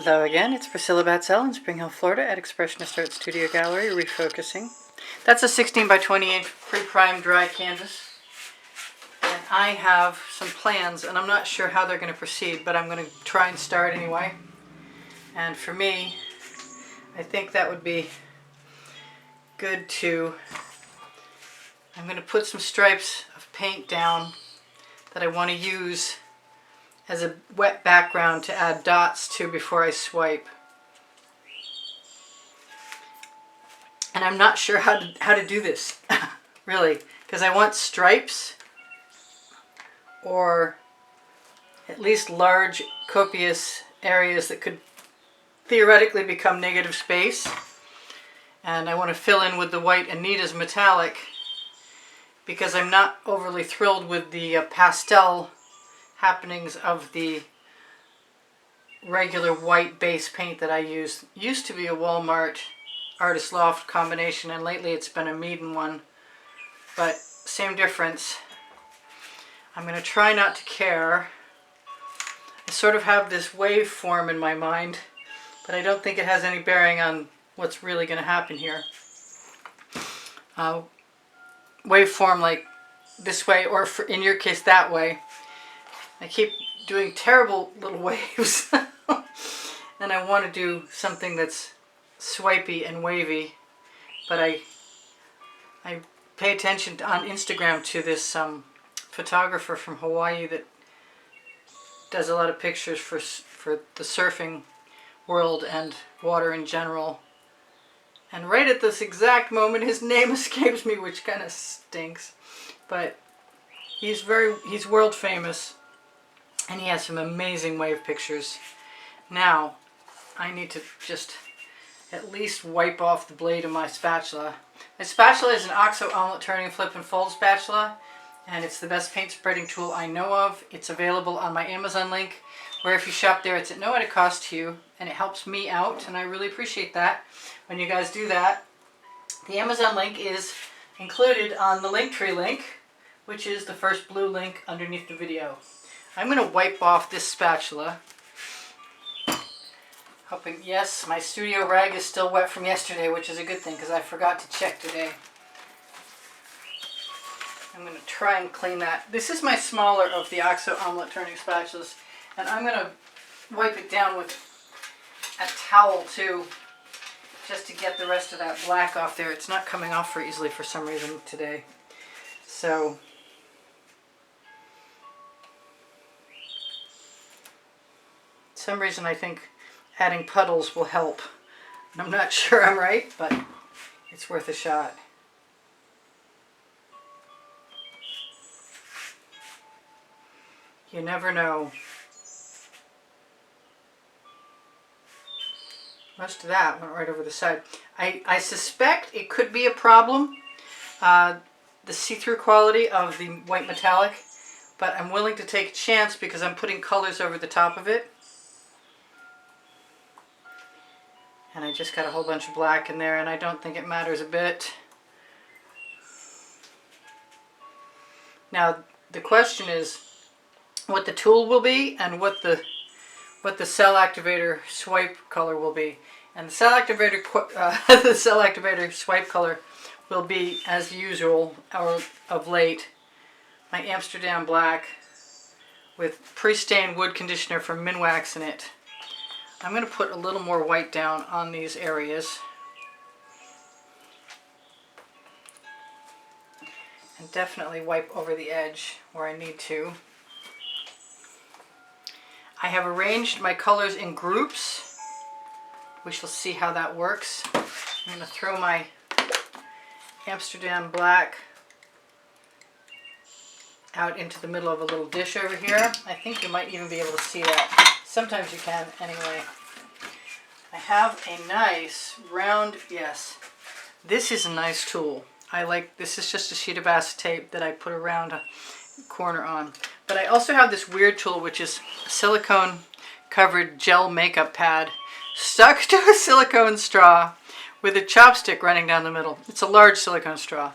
Hello again, it's Priscilla Batzell in Spring Hill, Florida at Expressionist Art Studio Gallery, refocusing. That's a 16 by 20 inch pre-primed dry canvas. And I have some plans, and I'm not sure how they're going to proceed, but I'm going to try and start anyway. And for me, I think that would be good to, I'm going to put some stripes of paint down that I want to use as a wet background to add dots to before I swipe. And I'm not sure how to do this, really, because I want stripes or at least large, copious areas that could theoretically become negative space. And I want to fill in with the white Anita's metallic because I'm not overly thrilled with the pastel happenings of the regular white base paint that I use. Used to be a Walmart Artist Loft combination, and lately it's been a Meeden one, but same difference. I'm going to try not to care. I sort of have this waveform in my mind, but I don't think it has any bearing on what's really going to happen here. Waveform like this way, or in your case that way. I keep doing terrible little waves and I want to do something that's swipey and wavy, but I pay attention on Instagram to this photographer from Hawaii that does a lot of pictures for the surfing world and water in general. And right at this exact moment his name escapes me, which kind of stinks, but he's world famous. And he has some amazing wave pictures. Now, I need to just at least wipe off the blade of my spatula. My spatula is an OXO omelet turning, flip and fold spatula, and it's the best paint spreading tool I know of. It's available on my Amazon link, where if you shop there, it's at no added cost to you, and it helps me out, and I really appreciate that when you guys do that. The Amazon link is included on the Linktree link, which is the first blue link underneath the video. I'm going to wipe off this spatula. Hoping, yes, my studio rag is still wet from yesterday, which is a good thing because I forgot to check today. I'm going to try and clean that. This is my smaller of the OXO omelet turning spatulas, and I'm going to wipe it down with a towel too, just to get the rest of that black off there. It's not coming off very easily for some reason today. So some reason I think adding puddles will help. I'm not sure I'm right, but it's worth a shot. You never know. Most of that went right over the side. I suspect it could be a problem, the see-through quality of the white metallic, but I'm willing to take a chance because I'm putting colors over the top of it. And I just got a whole bunch of black in there, and I don't think it matters a bit. Now, the question is what the tool will be and what the cell activator swipe color will be. And the cell activator swipe color will be, as usual, or of late, my Amsterdam black with pre-stained wood conditioner from Minwax in it. I'm going to put a little more white down on these areas. And definitely wipe over the edge where I need to. I have arranged my colors in groups. We shall see how that works. I'm going to throw my Amsterdam black out into the middle of a little dish over here. I think you might even be able to see that. Sometimes you can, anyway. I have a nice round, yes, this is a nice tool. This is just a sheet of acetate that I put around a corner on. But I also have this weird tool, which is a silicone covered gel makeup pad stuck to a silicone straw with a chopstick running down the middle. It's a large silicone straw,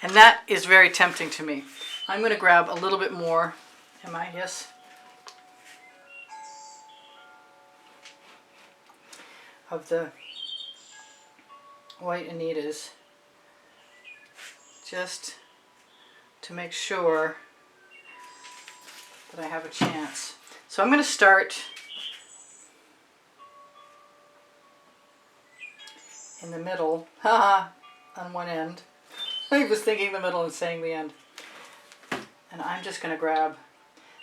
and that is very tempting to me. I'm going to grab a little bit more. Am I? Yes. of the white Anitas, just to make sure that I have a chance. So I'm going to start in the middle, haha, on one end. I was thinking the middle and saying the end. And I'm just going to grab,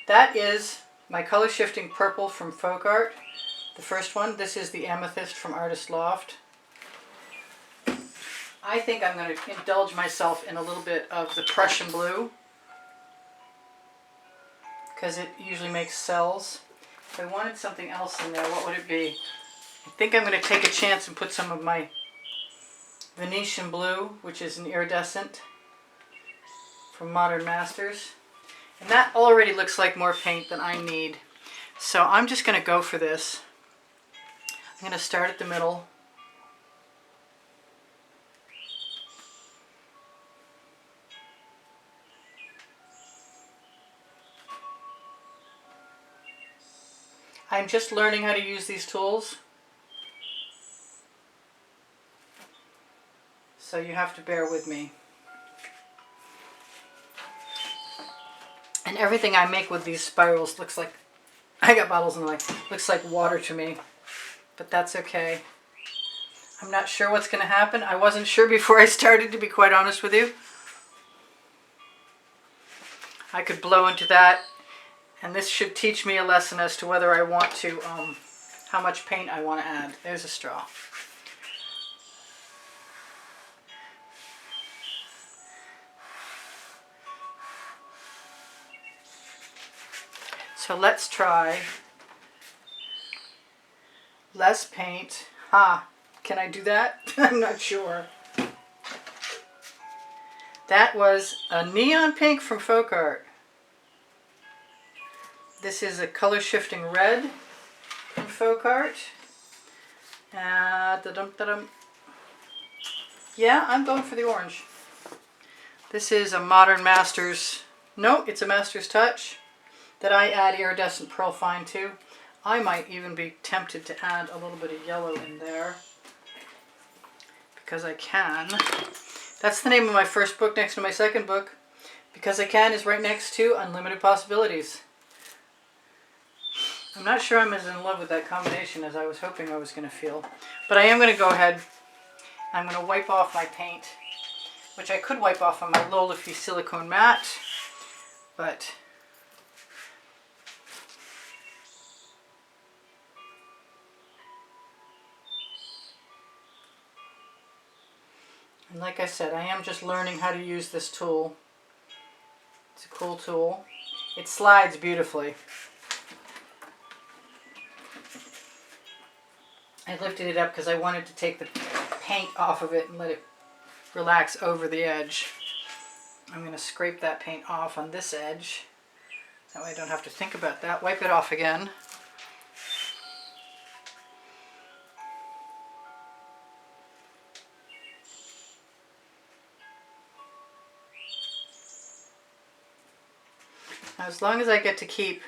that is my color shifting purple from Folk Art, the first one. This is the Amethyst from Artist Loft. I think I'm going to indulge myself in a little bit of the Prussian blue, because it usually makes cells. If I wanted something else in there, what would it be? I think I'm going to take a chance and put some of my Venetian blue, which is an iridescent from Modern Masters. And that already looks like more paint than I need. So I'm just going to go for this. I'm going to start at the middle. I'm just learning how to use these tools, so you have to bear with me. And everything I make with these spirals looks like, I got bottles in the way, looks like water to me, but that's okay. I'm not sure what's going to happen. I wasn't sure before I started, to be quite honest with you. I could blow into that. And this should teach me a lesson as to whether I want to, how much paint I want to add. There's a straw. So let's try less paint. Can I do that? I'm not sure. That was a neon pink from Folk Art. This is a color shifting red from Folk Art. Yeah, I'm going for the orange. This is a Modern Masters, no, it's a Masters Touch that I add iridescent pearl fine to. I might even be tempted to add a little bit of yellow in there, because I can. That's the name of my first book next to my second book. Because I Can is right next to Unlimited Possibilities. I'm not sure I'm as in love with that combination as I was hoping I was going to feel. But I am going to go ahead. I'm going to wipe off my paint, which I could wipe off on my Lola Fee silicone mat. But and like I said, I am just learning how to use this tool. It's a cool tool. It slides beautifully. I lifted it up because I wanted to take the paint off of it and let it relax over the edge. I'm going to scrape that paint off on this edge. That way I don't have to think about that. Wipe it off again. Now, as long as I get to keep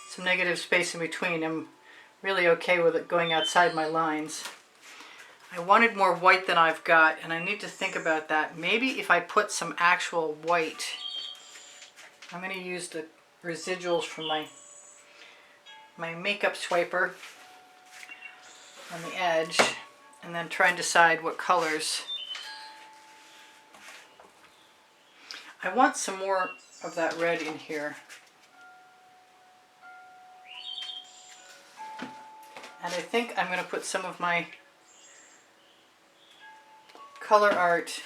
some negative space in between, I'm really okay with it going outside my lines. I wanted more white than I've got, and I need to think about that. Maybe if I put some actual white, I'm going to use the residuals from my makeup swiper on the edge, and then try and decide what colors. I want some more of that red in here. And I think I'm going to put some of my Color Art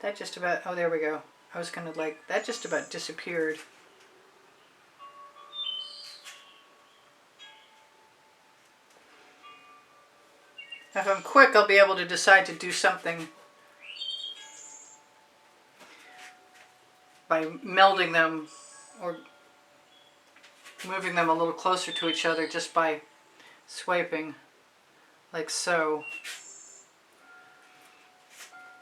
that just about, oh there we go. I was going to like, that just about disappeared. If I'm quick, I'll be able to decide to do something by melding them or moving them a little closer to each other just by swiping, like so.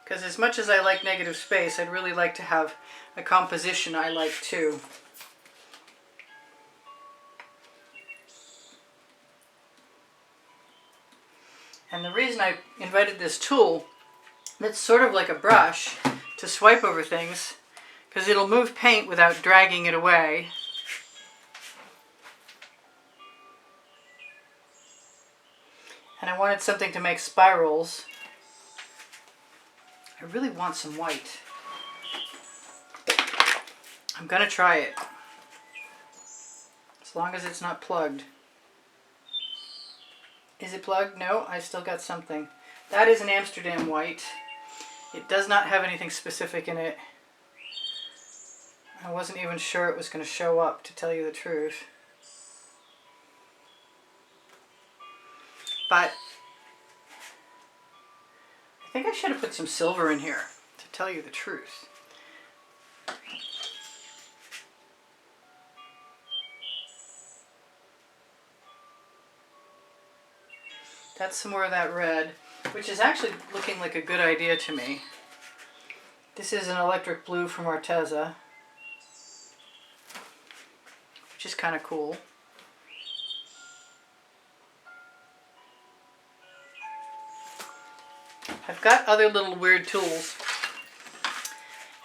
Because as much as I like negative space, I'd really like to have a composition I like too. And the reason I invited this tool that's sort of like a brush to swipe over things, because it'll move paint without dragging it away. And I wanted something to make spirals. I really want some white. I'm going to try it. As long as it's not plugged. Is it plugged? No, I still got something. That is an Amsterdam white. It does not have anything specific in it. I wasn't even sure it was going to show up, to tell you the truth. But I think I should have put some silver in here, to tell you the truth. That's some more of that red, which is actually looking like a good idea to me. This is an electric blue from Arteza, which is kind of cool. I've got other little weird tools,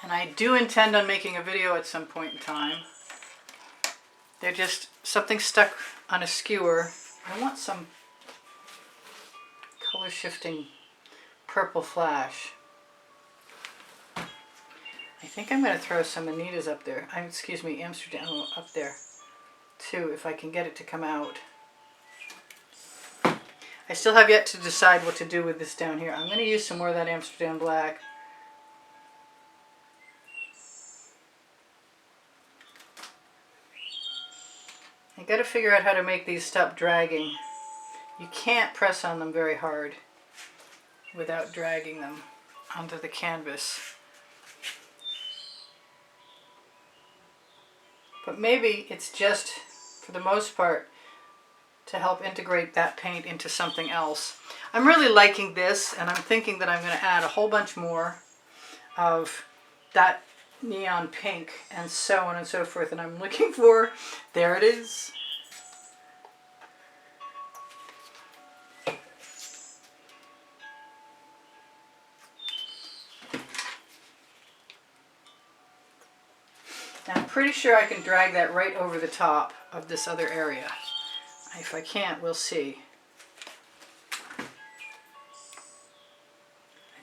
and I do intend on making a video at some point in time. They're just something stuck on a skewer. I want some color shifting purple flash. I think I'm going to throw some Anita's up there. Excuse me, Amsterdam up there too, if I can get it to come out. I still have yet to decide what to do with this down here. I'm going to use some more of that Amsterdam black. I got to figure out how to make these stop dragging. You can't press on them very hard without dragging them onto the canvas. But maybe it's just, for the most part, to help integrate that paint into something else. I'm really liking this, and I'm thinking that I'm going to add a whole bunch more of that neon pink and so on and so forth. And I'm looking for, there it is. Now, I'm pretty sure I can drag that right over the top of this other area. If I can't, we'll see. I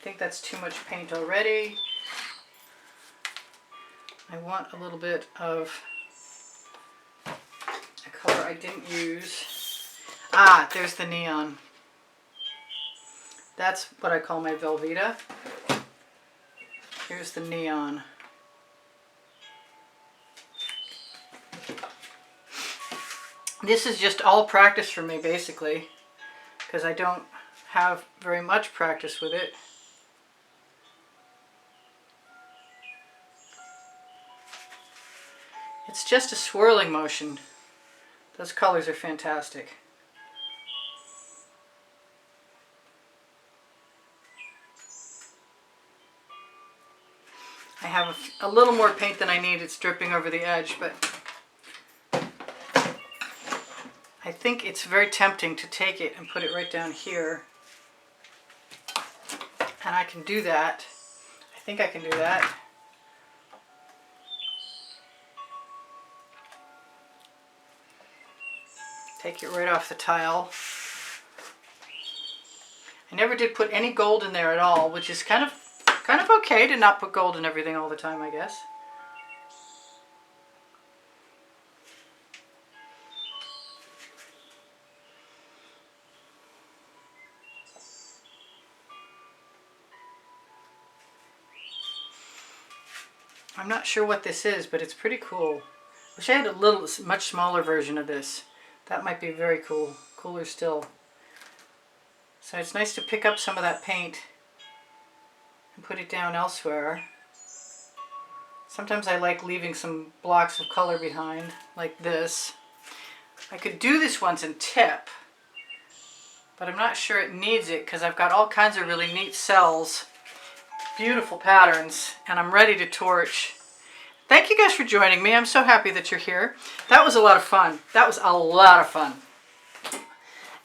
think that's too much paint already. I want a little bit of a color I didn't use. Ah, there's the neon. That's what I call my Velveeta. Here's the neon. This is just all practice for me, basically, because I don't have very much practice with it. It's just a swirling motion. Those colors are fantastic. I have a little more paint than I need. It's dripping over the edge, but I think it's very tempting to take it and put it right down here. And I can do that. I think I can do that. Take it right off the tile. I never did put any gold in there at all, which is kind of okay to not put gold in everything all the time, I guess. I'm not sure what this is, but it's pretty cool. Wish I had a much smaller version of this. That might be very cool. Cooler still. So it's nice to pick up some of that paint and put it down elsewhere. Sometimes I like leaving some blocks of color behind, like this. I could do this once in tip, but I'm not sure it needs it because I've got all kinds of really neat cells, beautiful patterns, and I'm ready to torch. Thank you guys for joining me. I'm so happy that you're here. That was a lot of fun. That was a lot of fun.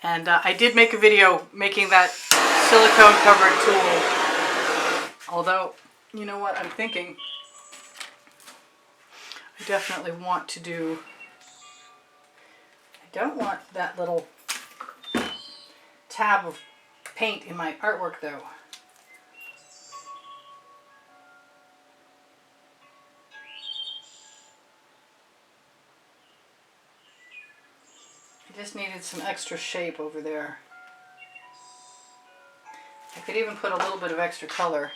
And I did make a video making that silicone covered tool. Although, you know what I'm thinking? I definitely want to do... I don't want that little tab of paint in my artwork though. I just needed some extra shape over there. I could even put a little bit of extra color.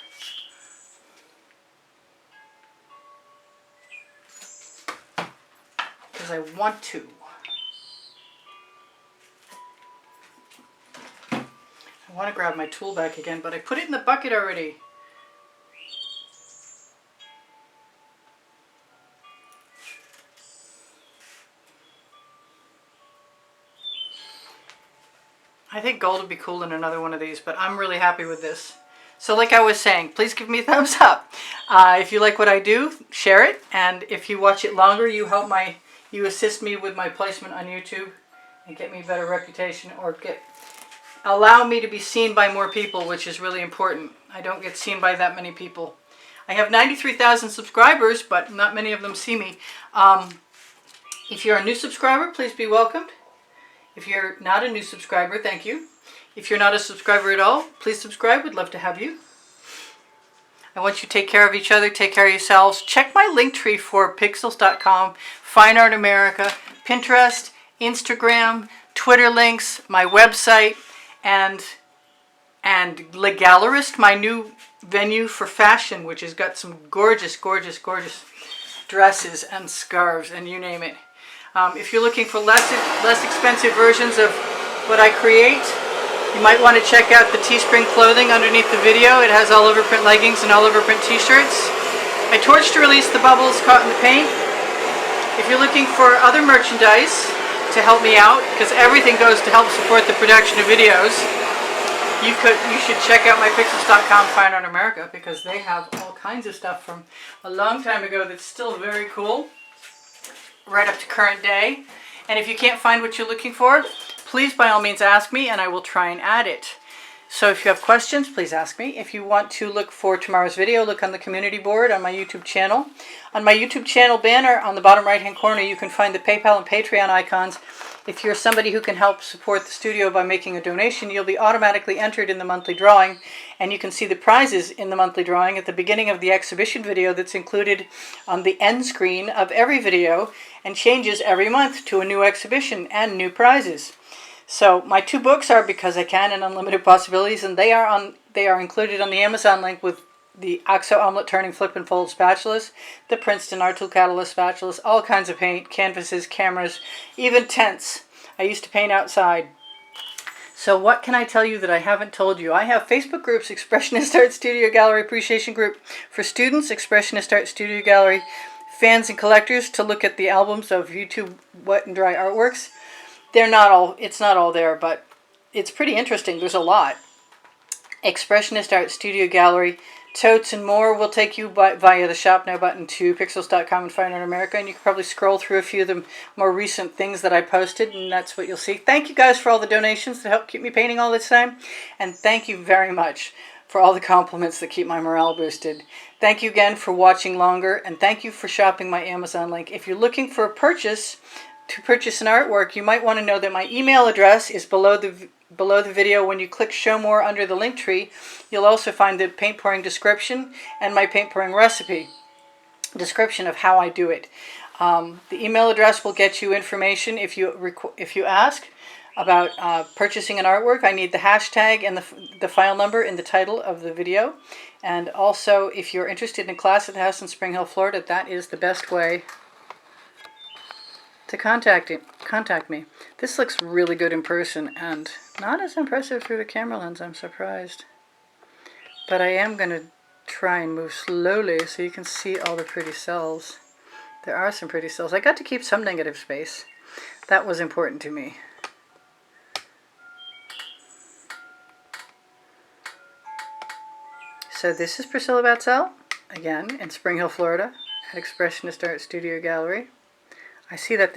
Because I want to. I want to grab my tool back again, but I put it in the bucket already. I think gold would be cool in another one of these, but I'm really happy with this. So like I was saying, please give me a thumbs up. If you like what I do, share it. And if you watch it longer, you assist me with my placement on YouTube and get me a better reputation, or allow me to be seen by more people, which is really important. I don't get seen by that many people. I have 93,000 subscribers, but not many of them see me. If you're a new subscriber, please be welcomed. If you're not a new subscriber, thank you. If you're not a subscriber at all, please subscribe. We'd love to have you. I want you to take care of each other, take care of yourselves. Check my link tree for pixels.com, Fine Art America, Pinterest, Instagram, Twitter links, my website, and Le Gallerist, my new venue for fashion, which has got some gorgeous, gorgeous, gorgeous dresses and scarves and you name it. If you're looking for less expensive versions of what I create, you might want to check out the Teespring clothing underneath the video. It has all over print leggings and all over print t-shirts. I torched to release the bubbles caught in the paint. If you're looking for other merchandise to help me out, because everything goes to help support the production of videos, you should check out my pixels.com Fine Art America, because they have all kinds of stuff from a long time ago that's still very cool, right up to current day. And if you can't find what you're looking for, please by all means ask me and I will try and add it. So if you have questions, please ask me. If you want to look for tomorrow's video, look on the community board on my YouTube channel. On my YouTube channel banner on the bottom right hand corner, you can find the PayPal and Patreon icons. If you're somebody who can help support the studio by making a donation, you'll be automatically entered in the monthly drawing, and you can see the prizes in the monthly drawing at the beginning of the exhibition video that's included on the end screen of every video and changes every month to a new exhibition and new prizes. So my two books are Because I Can and Unlimited Possibilities, and they are included on the Amazon link with the OXO Omelette Turning Flip and Fold spatulas, the Princeton Art Tool Catalyst spatulas, all kinds of paint, canvases, cameras, even tents. I used to paint outside. So what can I tell you that I haven't told you? I have Facebook groups, Expressionist Art Studio Gallery Appreciation Group for students, Expressionist Art Studio Gallery fans and collectors to look at the albums of YouTube wet and dry artworks. It's not all there, but it's pretty interesting. There's a lot. Expressionist Art Studio Gallery, totes and more will take you via the Shop Now button to pixels.com and Fine Art America, and you can probably scroll through a few of the more recent things that I posted, and that's what you'll see. Thank you guys for all the donations that help keep me painting all this time, and thank you very much for all the compliments that keep my morale boosted. Thank you again for watching longer, and thank you for shopping my Amazon link. If you're looking for a purchase, to purchase an artwork, you might want to know that my email address is below the video. When you click Show More under the link tree, you'll also find the paint pouring description and my paint pouring recipe description of how I do it. The email address will get you information if you ask about purchasing an artwork. I need the hashtag and the file number in the title of the video. And also, if you're interested in a class at the house in Spring Hill, Florida, that is the best way to contact me. This looks really good in person and not as impressive through the camera lens. I'm surprised. But I am going to try and move slowly so you can see all the pretty cells. There are some pretty cells. I got to keep some negative space. That was important to me. So this is Priscilla Batzell, again in Spring Hill, Florida, at Expressionist Art Studio Gallery. I see that